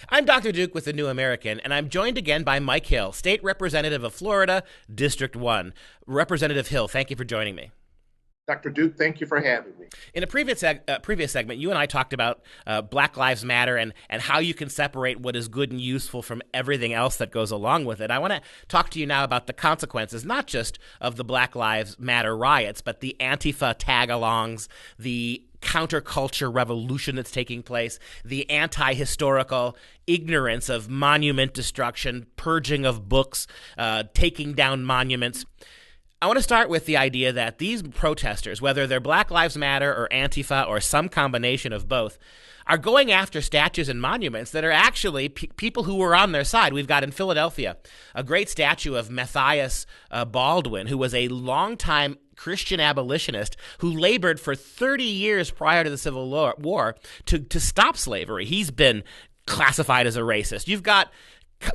I'm Dr. Duke with the New American, and I'm joined again by Mike Hill, State Representative of Florida, District 1. Representative Hill, thank you for joining me. Dr. Duke, thank you for having me. In a previous segment, you and I talked about Black Lives Matter and how you can separate what is good and useful from everything else that goes along with it. I want to talk to you now about the consequences, not just of the Black Lives Matter riots, but the Antifa tag-alongs, the counterculture revolution that's taking place, the anti-historical ignorance of monument destruction, purging of books, taking down monuments. I want to start with the idea that these protesters, whether they're Black Lives Matter or Antifa or some combination of both, are going after statues and monuments that are actually people who were on their side. We've got in Philadelphia a great statue of Matthias Baldwin, who was a longtime Christian abolitionist who labored for 30 years prior to the Civil War to stop slavery. He's been classified as a racist. You've got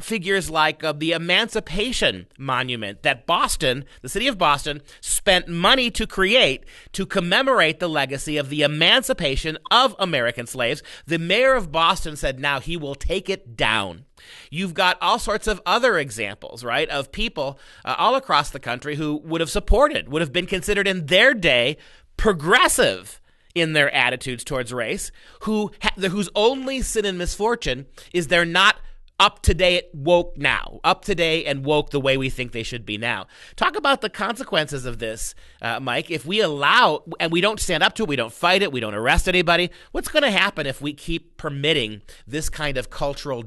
figures like the Emancipation Monument that Boston, the city of Boston, spent money to create to commemorate the legacy of the emancipation of American slaves. The mayor of Boston said now he will take it down. You've got all sorts of other examples, right, of people all across the country who would have been considered in their day progressive in their attitudes towards race, whose only sin and misfortune is they're not up to date woke now, up to date and woke the way we think they should be now. Talk about the consequences of this, Mike. If we allow, and we don't stand up to it, we don't fight it, we don't arrest anybody, what's going to happen if we keep permitting this kind of cultural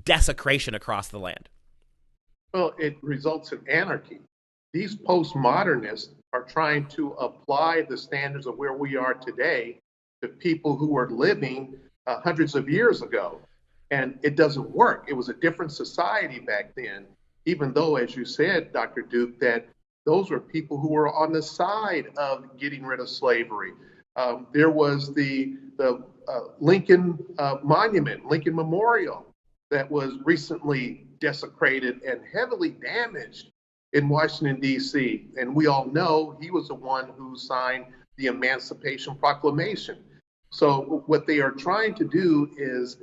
desecration across the land? Well, it results in anarchy. These postmodernists are trying to apply the standards of where we are today to people who were living hundreds of years ago. And it doesn't work. It was a different society back then, even though, as you said, Dr. Duke, that those were people who were on the side of getting rid of slavery. There was the Lincoln Monument, Lincoln Memorial, that was recently desecrated and heavily damaged in Washington, D.C. And we all know he was the one who signed the Emancipation Proclamation. So what they are trying to do is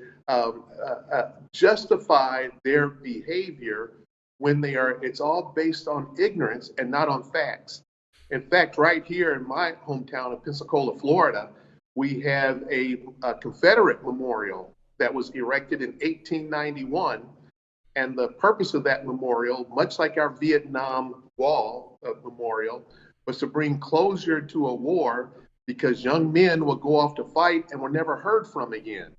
justify their behavior when it's all based on ignorance and not on facts. In fact, right here in my hometown of Pensacola, Florida, we have a Confederate memorial that was erected in 1891. And the purpose of that memorial, much like our Vietnam Wall memorial, was to bring closure to a war because young men would go off to fight and were never heard from again.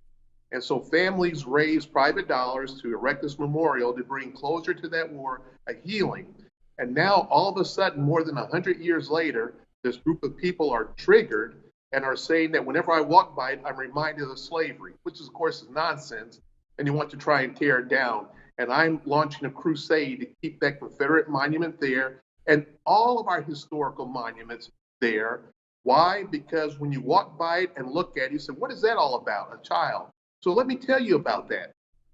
And so families raised private dollars to erect this memorial to bring closure to that war, a healing. And now all of a sudden, more than 100 years later, this group of people are triggered and are saying that whenever I walk by it, I'm reminded of slavery, which is, of course, is nonsense. And you want to try and tear it down. And I'm launching a crusade to keep that Confederate monument there and all of our historical monuments there. Why? Because when you walk by it and look at it, you say, what is that all about? A child. So let me tell you about that.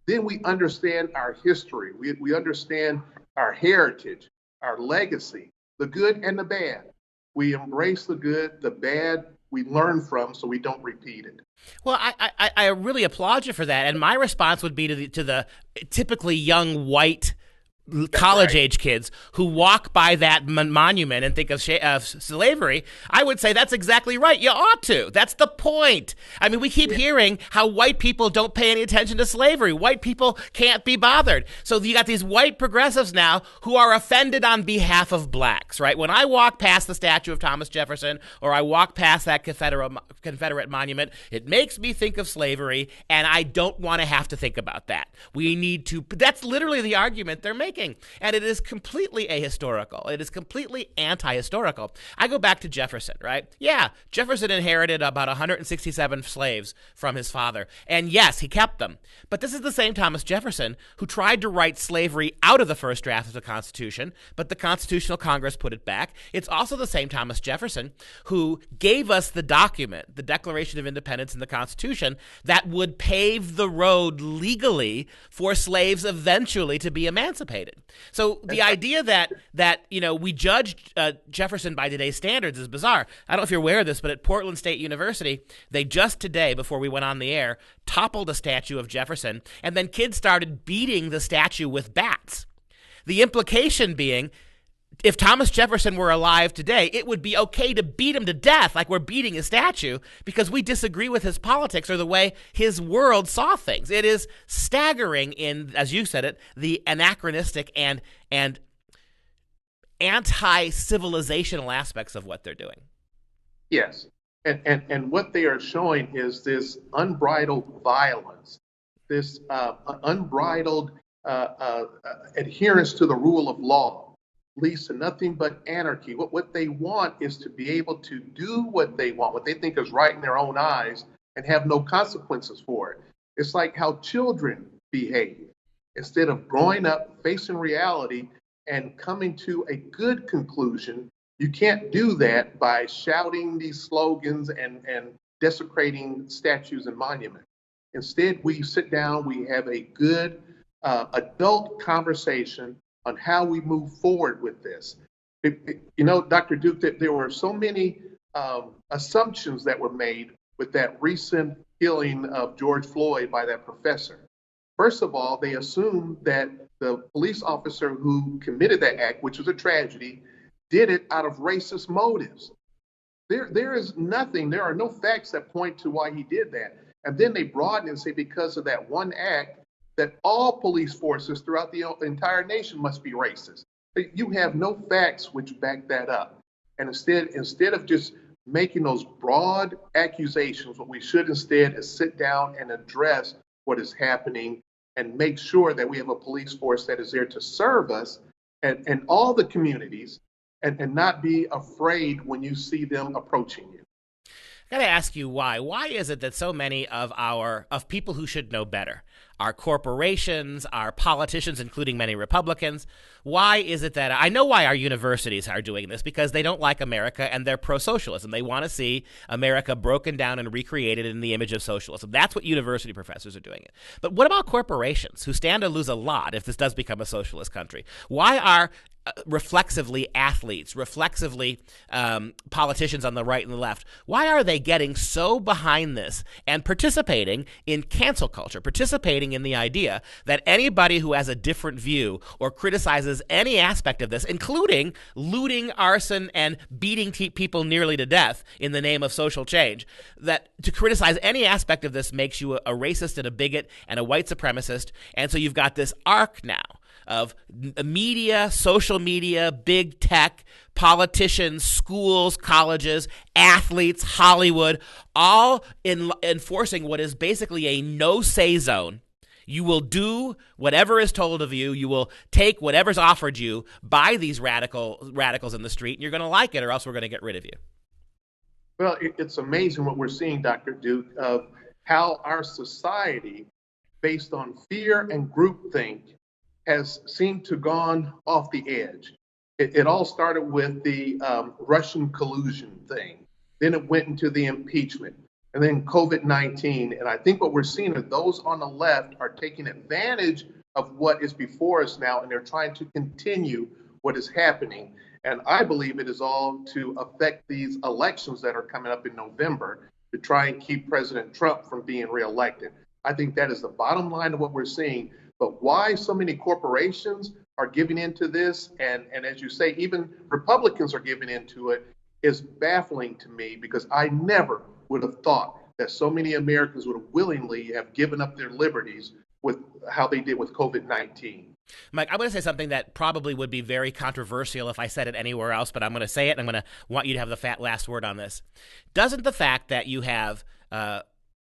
Then we understand our history. We understand our heritage, our legacy, the good and the bad. We embrace the good, the bad we learn from so we don't repeat it. Well, I really applaud you for that. And my response would be to the typically young white college-age kids who walk by that monument and think of slavery. I would say that's exactly right. You ought to. That's the point. I mean, we keep hearing how white people don't pay any attention to slavery. White people can't be bothered. So you got these white progressives now who are offended on behalf of blacks, right? When I walk past the statue of Thomas Jefferson or I walk past that Confederate monument, it makes me think of slavery, and I don't want to have to think about that. We need to. That's literally the argument they're making. And it is completely ahistorical. It is completely anti-historical. I go back to Jefferson, right? Yeah, Jefferson inherited about 167 slaves from his father. And yes, he kept them. But this is the same Thomas Jefferson who tried to write slavery out of the first draft of the Constitution, but the Constitutional Congress put it back. It's also the same Thomas Jefferson who gave us the document, the Declaration of Independence and the Constitution, that would pave the road legally for slaves eventually to be emancipated. related. So the idea that we judge Jefferson by today's standards is bizarre. I don't know if you're aware of this, but at Portland State University, they just today, before we went on the air, toppled a statue of Jefferson, and then kids started beating the statue with bats. The implication being, if Thomas Jefferson were alive today, it would be okay to beat him to death like we're beating his statue because we disagree with his politics or the way his world saw things. It is staggering in, as you said it, the anachronistic and anti-civilizational aspects of what they're doing. Yes. And what they are showing is this unbridled violence, this unbridled adherence to the rule of law leads to nothing but anarchy. What they want is to be able to do what they want, what they think is right in their own eyes, and have no consequences for it. It's like how children behave. Instead of growing up, facing reality, and coming to a good conclusion, you can't do that by shouting these slogans and desecrating statues and monuments. Instead, we sit down, we have a good adult conversation on how we move forward with this. Dr. Duke, that there were so many assumptions that were made with that recent killing of George Floyd by that professor. First of all, they assumed that the police officer who committed that act, which was a tragedy, did it out of racist motives. There is nothing, there are no facts that point to why he did that. And then they broaden and say because of that one act, that all police forces throughout the entire nation must be racist. You have no facts which back that up. And instead of just making those broad accusations, what we should instead is sit down and address what is happening and make sure that we have a police force that is there to serve us and all the communities and not be afraid when you see them approaching you. I got to ask you why. Why is it that so many of people who should know better, our corporations, our politicians, including many Republicans, why is it that I know why our universities are doing this? Because they don't like America and they're pro-socialism. They want to see America broken down and recreated in the image of socialism. That's what university professors are doing it. But what about corporations who stand to lose a lot if this does become a socialist country? Why are reflexively athletes, reflexively politicians on the right and the left, why are they getting so behind this and participating in cancel culture, participating in the idea that anybody who has a different view or criticizes any aspect of this, including looting, arson, and beating people nearly to death in the name of social change, that to criticize any aspect of this makes you a racist and a bigot and a white supremacist, and so you've got this arc now of media, social media, big tech, politicians, schools, colleges, athletes, Hollywood, all enforcing what is basically a no-say zone. You will do whatever is told of you. You will take whatever's offered you by these radicals in the street, and you're going to like it, or else we're going to get rid of you. Well, it's amazing what we're seeing, Dr. Duke, of how our society, based on fear and groupthink, has seemed to gone off the edge. It all started with the Russian collusion thing. Then it went into the impeachment and then COVID-19. And I think what we're seeing is those on the left are taking advantage of what is before us now, and they're trying to continue what is happening. And I believe it is all to affect these elections that are coming up in November to try and keep President Trump from being reelected. I think that is the bottom line of what we're seeing. But why so many corporations are giving into this, and as you say, even Republicans are giving into it, is baffling to me, because I never would have thought that so many Americans would have willingly have given up their liberties with how they did with COVID-19. Mike, I'm going to say something that probably would be very controversial if I said it anywhere else, but I'm going to say it, and I'm going to want you to have the last word on this. Doesn't the fact that you have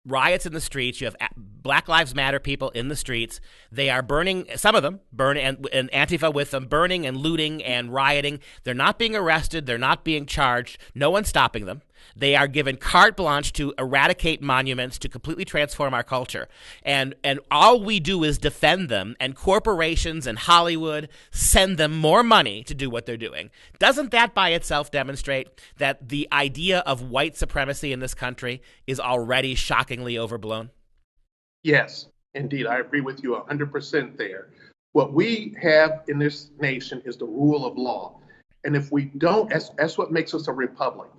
riots in the streets, you have Black Lives Matter people in the streets, they are burning, some of them, and Antifa with them, burning and looting and rioting. They're not being arrested. They're not being charged. No one's stopping them. They are given carte blanche to eradicate monuments, to completely transform our culture. And all we do is defend them, and corporations and Hollywood send them more money to do what they're doing. Doesn't that by itself demonstrate that the idea of white supremacy in this country is already shockingly overblown? Yes, indeed. I agree with you 100% there. What we have in this nation is the rule of law. And if we don't, that's what makes us a republic.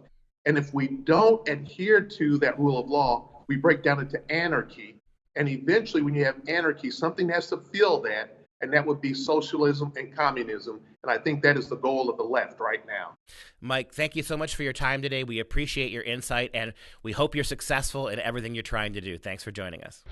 And if we don't adhere to that rule of law, we break down into anarchy. And eventually, when you have anarchy, something has to fill that, and that would be socialism and communism. And I think that is the goal of the left right now. Mike, thank you so much for your time today. We appreciate your insight, and we hope you're successful in everything you're trying to do. Thanks for joining us.